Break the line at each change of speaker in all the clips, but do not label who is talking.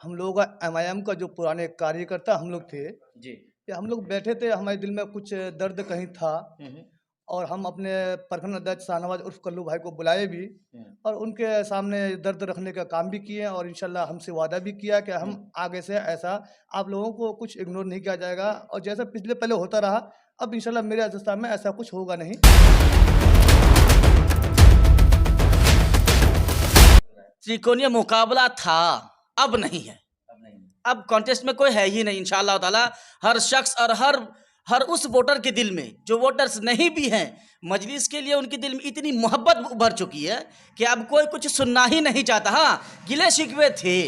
हम लोगों का एमआईएम का जो पुराने कार्यकर्ता हम लोग थे,
जी।
ये हम लोग बैठे थे, हमारे दिल में कुछ दर्द कहीं था
हुँ, हुँ।
और हम अपने प्रखंड अध्यक्ष शाहनवाज उर्फ कल्लू भाई को बुलाए भी
हुँ,
और उनके सामने दर्द रखने का काम भी किए और इंशाल्लाह हमसे वादा भी किया कि हम
हुँ।
आगे से ऐसा आप लोगों को कुछ इग्नोर नहीं किया जाएगा और जैसा पिछले पहले होता रहा, अब इंशाल्लाह मेरे राजस्थान में ऐसा कुछ होगा नहीं।
त्रिकोणीय मुकाबला था, अब नहीं है।
अब नहीं।
अब कॉन्टेस्ट में कोई है ही नहीं इंशाअल्लाह ताला। हर शख्स और हर उस वोटर के दिल में जो वोटर्स नहीं भी हैं, मजलिस के लिए उनके दिल में इतनी मोहब्बत उभर चुकी है कि अब कोई कुछ सुनना ही नहीं चाहता। हाँ, गिले शिकवे थे,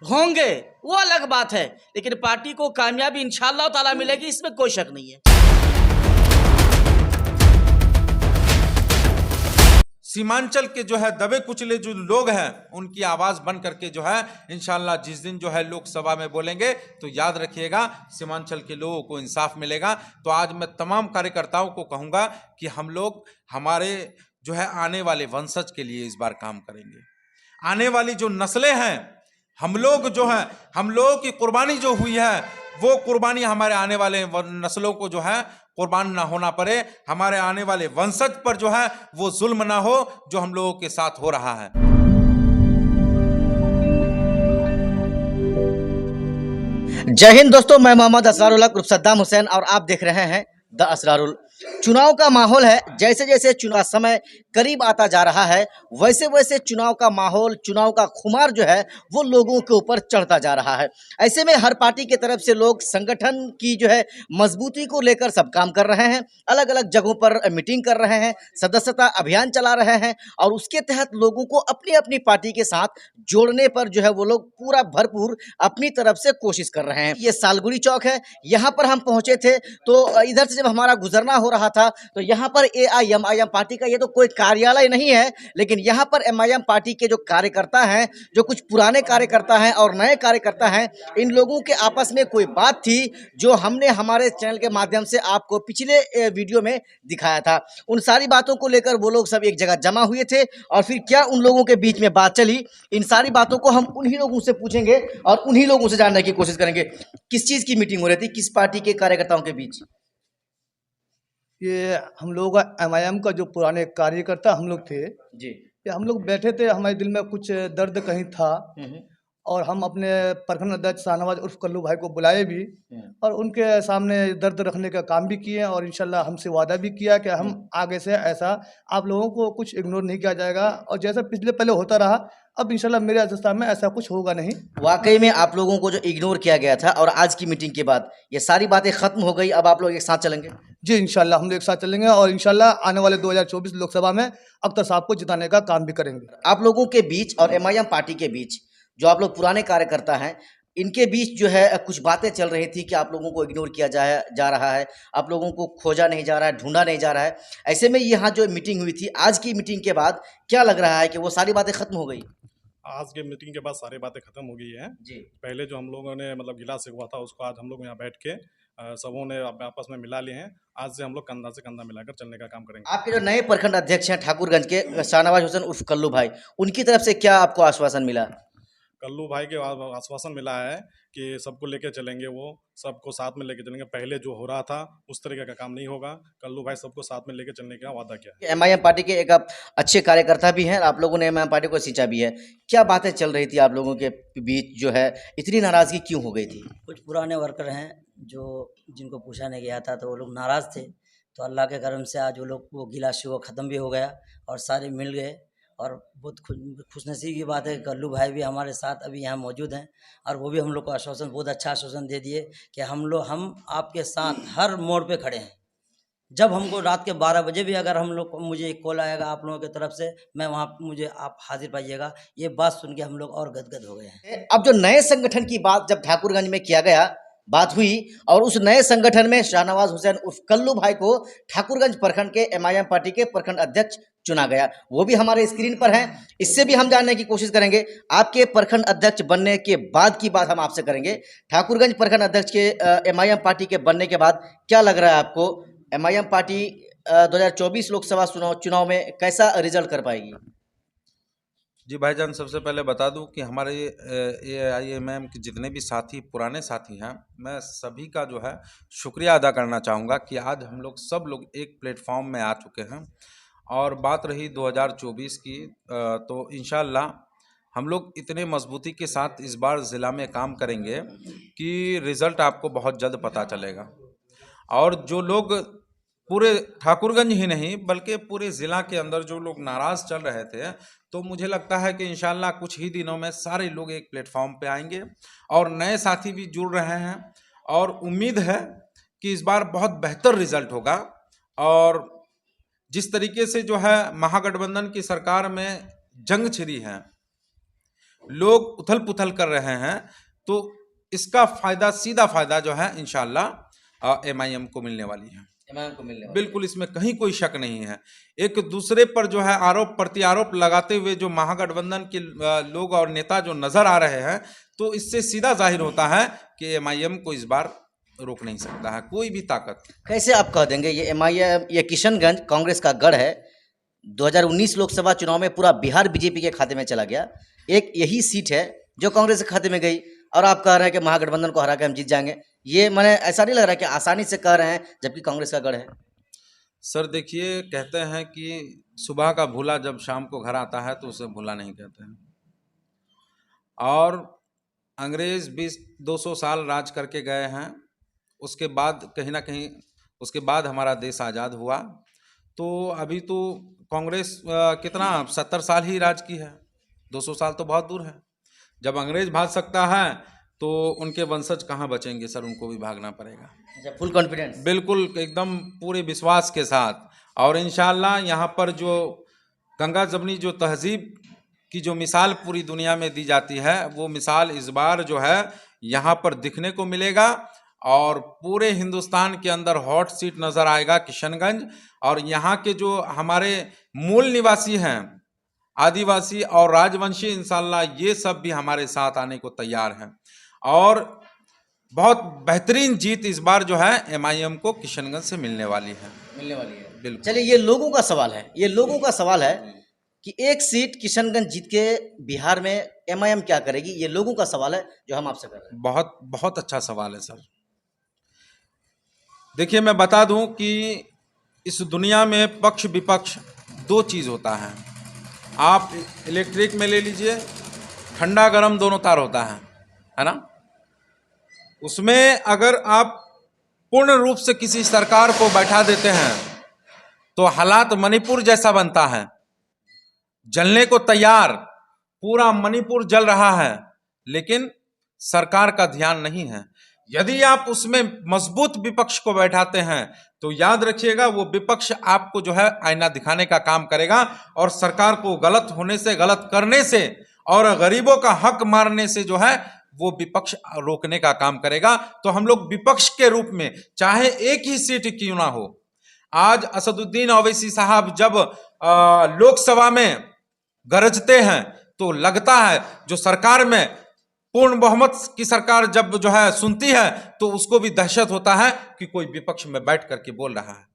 होंगे, वो अलग बात है, लेकिन पार्टी को कामयाबी इंशाअल्लाह ताला मिलेगी, इसमें कोई शक नहीं है।
सीमांचल के जो है दबे कुचले जो लोग हैं उनकी आवाज़ बन करके जो है इंशाल्लाह जिस दिन जो है लोकसभा में बोलेंगे तो याद रखिएगा सीमांचल के लोगों को इंसाफ मिलेगा। तो आज मैं तमाम कार्यकर्ताओं को कहूँगा कि हम लोग हमारे जो है आने वाले वंशज के लिए इस बार काम करेंगे। आने वाली जो नस्लें हैं, हम लोग जो हैं, हम लोगों की कुर्बानी जो हुई है वो कुर्बानी हमारे आने वाले नस्लों को जो है कुर्बान ना होना पड़े, हमारे आने वाले वंशज पर जो है वो जुल्म ना हो जो हम लोगों के साथ हो रहा है।
जय हिंद दोस्तों, मैं मोहम्मद असरारुल हक उर्फ सद्दाम हुसैन और आप देख रहे हैं द असरारुल। चुनाव का माहौल है, जैसे जैसे चुनाव समय करीब आता जा रहा है वैसे वैसे चुनाव का माहौल, चुनाव का खुमार जो है वो लोगों के ऊपर चढ़ता जा रहा है। ऐसे में हर पार्टी की तरफ से लोग संगठन की जो है मजबूती को लेकर सब काम कर रहे हैं, अलग अलग जगहों पर मीटिंग कर रहे हैं, सदस्यता अभियान चला रहे हैं और उसके तहत लोगों को अपनी अपनी पार्टी के साथ जोड़ने पर जो है वो लोग पूरा भरपूर अपनी तरफ से कोशिश कर रहे हैं। ये सालगुड़ी चौक है, यहाँ पर हम पहुंचे थे तो इधर से जब हमारा गुजरना हो रहा था तो यहाँ पर एआईएम पार्टी का ये तो कोई कार्यालय नहीं है, लेकिन यहाँ पर एमआईएम पार्टी के जो कार्यकर्ता हैं, जो कुछ पुराने कार्यकर्ता हैं और नए कार्यकर्ता हैं, इन लोगों के आपस में कोई बात थी जो हमने हमारे चैनल के माध्यम से आपको पिछले वीडियो में दिखाया था। उन सारी बातों को लेकर वो लोग सब एक जगह जमा हुए थे और फिर क्या उन लोगों के बीच में बात चली, इन सारी बातों को हम उन्हीं लोगों से पूछेंगे और उन्हीं लोगों से जानने की कोशिश करेंगे। किस चीज़ की मीटिंग हो रही थी, किस पार्टी के कार्यकर्ताओं के बीच?
ये हम लोगों का एमआईएम का जो पुराने कार्यकर्ता हम लोग थे,
जी।
ये हम लोग बैठे थे, हमारे दिल में कुछ दर्द कहीं था और हम अपने प्रखंड अध्यक्ष शाहनवाज उर्फ कल्लू भाई को बुलाए भी और उनके सामने दर्द रखने का काम भी किए और इंशाल्लाह हमसे वादा भी किया कि हम आगे से ऐसा आप लोगों को कुछ इग्नोर नहीं किया जाएगा और जैसा पिछले पहले होता रहा, अब इंशाल्लाह मेरे राजस्थान में ऐसा कुछ होगा नहीं।
वाकई में आप लोगों को जो इग्नोर किया गया था और आज की मीटिंग के बाद ये सारी बातें खत्म हो गई, अब आप लोग एक साथ चलेंगे?
जी इंशाल्लाह हम लोग एक साथ चलेंगे और इंशाल्लाह आने वाले 2024 लोकसभा में अख्तर साहब को जिताने का काम भी करेंगे।
आप लोगों के बीच और एमआईएम पार्टी के बीच जो आप लोग पुराने कार्यकर्ता हैं, इनके बीच जो है कुछ बातें चल रही थी कि आप लोगों को इग्नोर किया जा रहा है, आप लोगों को खोजा नहीं जा रहा है, ढूंढा नहीं जा रहा है। ऐसे में यहाँ जो मीटिंग हुई थी, आज की मीटिंग के बाद क्या लग रहा है कि वो सारी बातें खत्म हो गई?
आज के मीटिंग के बाद सारी बातें खत्म हो गई हैं
जी।
पहले जो हम लोगों ने मतलब गिला से हुआ था उसको आज हम लोग यहाँ बैठ के सबों ने आपस में मिला लिए हैं। आज से हम लोग कंधा से कंधा मिलाकर चलने का काम करेंगे।
आपके जो नए प्रखंड अध्यक्ष हैं ठाकुरगंज के शाहनवाज हुसैन उर्फ कल्लू भाई, उनकी तरफ से क्या आपको आश्वासन मिला?
कल्लू भाई के आश्वासन मिला है कि सबको लेके चलेंगे, वो सबको साथ में लेके चलेंगे। पहले जो हो रहा था उस तरीके का काम नहीं होगा, कल्लू भाई सबको साथ में लेके चलने का वादा किया।
एमआईएम पार्टी के एक आप अच्छे कार्यकर्ता भी हैं, आप लोगों ने एमआईएम पार्टी को सींचा भी है। क्या बातें चल रही थी आप लोगों के बीच, जो है इतनी नाराजगी क्यों हो गई थी?
कुछ पुराने वर्कर हैं जो जिनको पूछा नहीं गया था तो वो लोग नाराज़ थे, तो अल्लाह के करम से आज वो लोग वो गिला शिकवा ख़त्म भी हो गया और सारे मिल गए और बहुत खुशनसीबी की बात है। कल्लू भाई भी हमारे साथ अभी यहाँ मौजूद हैं और वो भी हम लोग को आश्वासन, बहुत अच्छा आश्वासन दे दिए कि हम आपके साथ हर मोड़ पे खड़े हैं। जब हमको रात के 12 बजे भी अगर हम लोग मुझे एक कॉल आएगा आप लोगों की तरफ से, मैं वहाँ मुझे आप हाजिर पाइएगा। ये बात सुन के हम लोग और गदगद हो गए हैं।
अब जो नए संगठन की बात जब ठाकुरगंज में किया गया, बात हुई और उस नए संगठन में शाहनवाज हुसैन उर्फ कल्लू भाई को ठाकुरगंज प्रखंड के एमआईएम पार्टी के प्रखंड अध्यक्ष चुना गया, वो भी हमारे स्क्रीन पर हैं। इससे भी हम जानने की कोशिश करेंगे। आपके प्रखंड अध्यक्ष बनने के बाद की बात हम आपसे करेंगे। ठाकुरगंज प्रखंड अध्यक्ष के एमआईएम पार्टी के बनने के बाद क्या लग रहा है आपको, एमआईएम पार्टी 2024 लोकसभा चुनाव में कैसा रिजल्ट कर पाएगी?
जी भाईजान, सबसे पहले बता दूं कि हमारे AIMM के जितने भी साथी, पुराने साथी हैं, मैं सभी का जो है शुक्रिया अदा करना चाहूँगा कि आज हम लोग सब लोग एक प्लेटफॉर्म में आ चुके हैं। और बात रही 2024 की, तो इंशाल्लाह हम लोग इतने मजबूती के साथ इस बार ज़िला में काम करेंगे कि रिज़ल्ट आपको बहुत जल्द पता चलेगा। और जो लोग पूरे ठाकुरगंज ही नहीं बल्कि पूरे ज़िला के अंदर जो लोग नाराज़ चल रहे थे, तो मुझे लगता है कि इंशाल्लाह कुछ ही दिनों में सारे लोग एक प्लेटफॉर्म पे आएंगे और नए साथी भी जुड़ रहे हैं। और उम्मीद है कि इस बार बहुत बेहतर रिजल्ट होगा। और जिस तरीके से जो है महागठबंधन की सरकार में जंग छिड़ी है, लोग उथल पुथल कर रहे हैं, तो इसका फायदा, सीधा फायदा जो है इंशाल्लाह MIM को मिलने वाली है।
MIM को मिलने वाली
बिल्कुल, इसमें कहीं कोई शक नहीं है। एक दूसरे पर जो है आरोप प्रत्यारोप लगाते हुए जो महागठबंधन के लोग और नेता जो नजर आ रहे हैं, तो इससे सीधा जाहिर होता है कि MIM को इस बार रोक नहीं सकता है कोई भी ताकत।
कैसे आप कह देंगे ये MIM, ये किशनगंज कांग्रेस का गढ़ है, 2019 लोकसभा चुनाव में पूरा बिहार बीजेपी के खाते में चला गया, एक यही सीट है जो कांग्रेस के खाते में गई, और आप कह रहे हैं कि महागठबंधन को हरा के हम जीत जाएंगे। ये मैंने ऐसा नहीं लग रहा है कि आसानी से कह रहे हैं जबकि कांग्रेस का गढ़ है?
सर देखिए, कहते हैं कि सुबह का भूला जब शाम को घर आता है तो उसे भूला नहीं कहते हैं। और अंग्रेज 200 साल राज करके गए हैं, उसके बाद कहीं ना कहीं उसके बाद हमारा देश आज़ाद हुआ। तो अभी तो कांग्रेस कितना 70 साल ही राज की है, 200 साल तो बहुत दूर है। जब अंग्रेज भाग सकता है तो उनके वंशज कहाँ बचेंगे सर, उनको भी भागना पड़ेगा।
अच्छा, फुल कॉन्फिडेंस?
बिल्कुल, एकदम पूरे विश्वास के साथ। और इंशाल्लाह यहाँ पर जो गंगा जमनी जो तहजीब की जो मिसाल पूरी दुनिया में दी जाती है, वो मिसाल इस बार जो है यहाँ पर दिखने को मिलेगा। और पूरे हिंदुस्तान के अंदर हॉट सीट नज़र आएगा किशनगंज। और यहाँ के जो हमारे मूल निवासी हैं, आदिवासी और राजवंशी, इंशाल्लाह ये सब भी हमारे साथ आने को तैयार हैं। और बहुत बेहतरीन जीत इस बार जो है MIM को किशनगंज से मिलने वाली है। बिल्कुल।
चलिए, ये लोगों का सवाल है, ये लोगों का सवाल है कि एक सीट किशनगंज जीत के बिहार में MIM क्या करेगी, ये लोगों का सवाल है जो हम आपसे कर रहे हैं।
बहुत बहुत अच्छा सवाल है सर। देखिए, मैं बता दूं कि इस दुनिया में पक्ष विपक्ष दो चीज़ होता है। आप इलेक्ट्रिक में ले लीजिए, ठंडा गर्म दोनों तार होता है ना। उसमें अगर आप पूर्ण रूप से किसी सरकार को बैठा देते हैं तो हालात मणिपुर जैसा बनता है, जलने को तैयार, पूरा मणिपुर जल रहा है, लेकिन सरकार का ध्यान नहीं है। यदि आप उसमें मजबूत विपक्ष को बैठाते हैं तो याद रखिएगा वो विपक्ष आपको जो है आईना दिखाने का काम करेगा और सरकार को गलत होने से, गलत करने से और गरीबों का हक मारने से जो है वो विपक्ष रोकने का काम करेगा। तो हम लोग विपक्ष के रूप में चाहे एक ही सीट क्यों ना हो, आज असदुद्दीन ओवैसी साहब जब लोकसभा में गरजते हैं तो लगता है जो सरकार में पूर्ण बहुमत की सरकार जब जो है सुनती है तो उसको भी दहशत होता है कि कोई विपक्ष में बैठ करके बोल रहा है।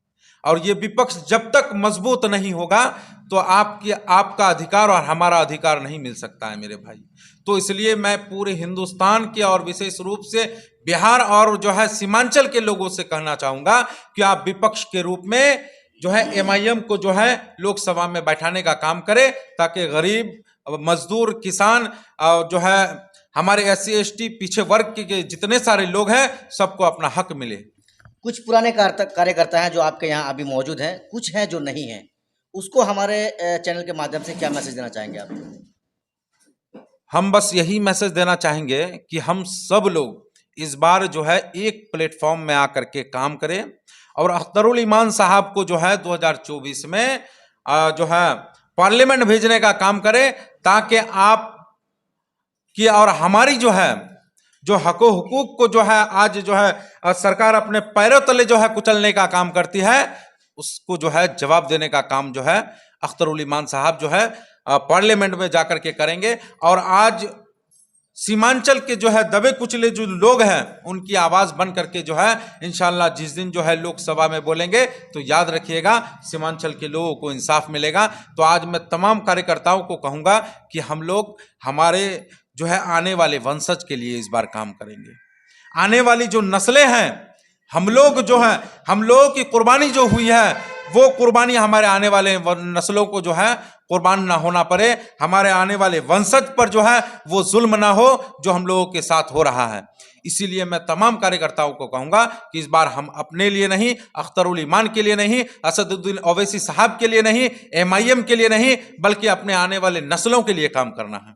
और ये विपक्ष जब तक मजबूत नहीं होगा तो आपका अधिकार और हमारा अधिकार नहीं मिल सकता है मेरे भाई। तो इसलिए मैं पूरे हिंदुस्तान के और विशेष रूप से बिहार और जो है सीमांचल के लोगों से कहना चाहूँगा कि आप विपक्ष के रूप में जो है MIM को जो है लोकसभा में बैठाने का काम करें, ताकि गरीब, मजदूर, किसान जो है हमारे SC ST पीछे वर्ग के जितने सारे लोग हैं सबको अपना हक मिले।
कुछ पुराने कार्यकर्ता हैं जो आपके यहाँ अभी मौजूद हैं, कुछ हैं जो नहीं हैं, उसको हमारे चैनल के माध्यम से क्या मैसेज देना चाहेंगे आप?
हम बस यही मैसेज देना चाहेंगे कि हम सब लोग इस बार जो है एक प्लेटफॉर्म में आकर के काम करें और अख्तरुल ईमान साहब को जो है 2024 में जो है पार्लियामेंट भेजने का काम करें, ताकि आप की और हमारी जो है जो हको हुकूक को जो है आज जो है सरकार अपने पैरों तले जो है कुचलने का काम करती है, उसको जो है जवाब देने का काम जो है अख्तरुल ईमान साहब जो है पार्लियामेंट में जाकर के करेंगे। और आज सीमांचल के जो है दबे कुचले जो लोग हैं उनकी आवाज़ बन करके जो है इंशाल्लाह जिस दिन जो है लोकसभा में बोलेंगे तो याद रखिएगा सीमांचल के लोगों को इंसाफ मिलेगा। तो आज मैं तमाम कार्यकर्ताओं को कहूँगा कि हम लोग हमारे जो है आने वाले वंशज के लिए इस बार काम करेंगे। आने वाली जो नस्लें हैं, हम लोग जो हैं, हम लोगों की कुर्बानी जो हुई है वो कुर्बानी हमारे आने वाले नस्लों को जो है कुर्बान ना होना पड़े, हमारे आने वाले वंशज पर जो है वो जुल्म ना हो जो हम लोगों के साथ हो रहा है। इसीलिए मैं तमाम कार्यकर्ताओं को कहूँगा कि इस बार हम अपने लिए नहीं, अख्तरुल ईमान के लिए नहीं, असदुद्दीन ओवैसी साहब के लिए नहीं, MIM के लिए नहीं, बल्कि अपने आने वाले नस्लों के लिए काम करना है।